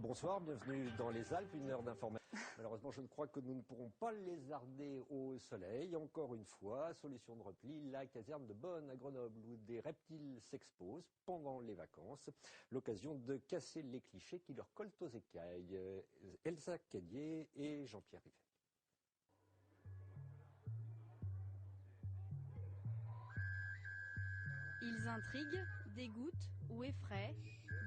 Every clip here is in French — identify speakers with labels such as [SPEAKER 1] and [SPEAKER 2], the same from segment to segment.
[SPEAKER 1] Bonsoir, bienvenue dans les Alpes, une heure d'information. Malheureusement, je ne crois que nous ne pourrons pas lézarder au soleil. Encore une fois, solution de repli, la caserne de Bonne à Grenoble, où des reptiles s'exposent pendant les vacances. L'occasion de casser les clichés qui leur collent aux écailles. Elsa Cadier et Jean-Pierre Rivet.
[SPEAKER 2] Ils intriguent, dégoûtent ou effraient.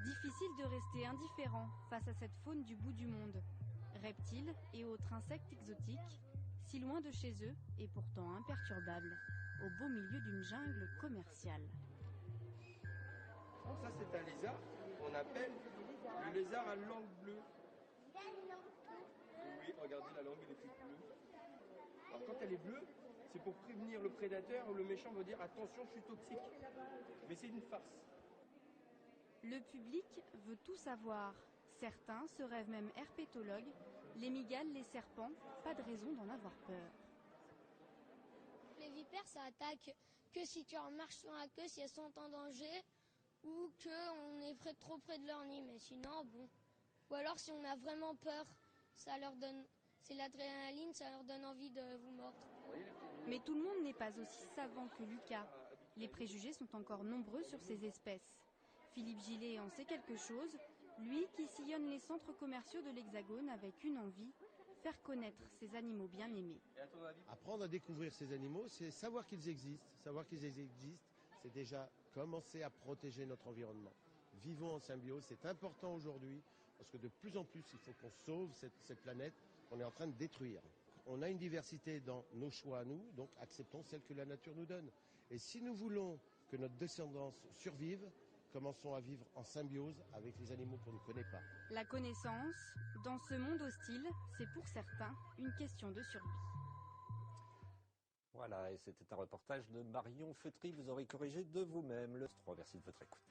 [SPEAKER 2] Difficile de rester indifférent face à cette faune du bout du monde. Reptiles et autres insectes exotiques, si loin de chez eux et pourtant imperturbables, au beau milieu d'une jungle commerciale.
[SPEAKER 3] Ça c'est un lézard qu'on appelle le lézard à langue bleue. Oui, regardez, la langue elle est toute bleue. Alors quand elle est bleue, c'est pour prévenir le prédateur ou le méchant veut dire attention, je suis toxique. Mais c'est une farce.
[SPEAKER 2] Le public veut tout savoir. Certains se rêvent même herpétologues. Les mygales, les serpents, pas de raison d'en avoir peur.
[SPEAKER 4] Les vipères, ça attaque que si tu en marches sur la queue, si elles sont en danger, ou qu'on est trop près de leur nid. Mais sinon, bon. Ou alors si on a vraiment peur, ça leur donne... C'est l'adrénaline, ça leur donne envie de vous mordre.
[SPEAKER 2] Mais tout le monde n'est pas aussi savant que Lucas. Les préjugés sont encore nombreux sur ces espèces. Philippe Gillet en sait quelque chose, lui qui sillonne les centres commerciaux de l'Hexagone avec une envie, faire connaître ces animaux bien aimés.
[SPEAKER 5] Apprendre à découvrir ces animaux, c'est savoir qu'ils existent. Savoir qu'ils existent, c'est déjà commencer à protéger notre environnement. Vivons en symbiose, c'est important aujourd'hui, parce que de plus en plus, il faut qu'on sauve cette planète qu'on est en train de détruire. On a une diversité dans nos choix à nous, donc acceptons celle que la nature nous donne. Et si nous voulons que notre descendance survive, commençons à vivre en symbiose avec les animaux qu'on ne connaît pas.
[SPEAKER 2] La connaissance, dans ce monde hostile, c'est pour certains une question de survie.
[SPEAKER 1] Voilà, et c'était un reportage de Marion Feutry. Vous aurez corrigé de vous-même le 3. Merci de votre écoute.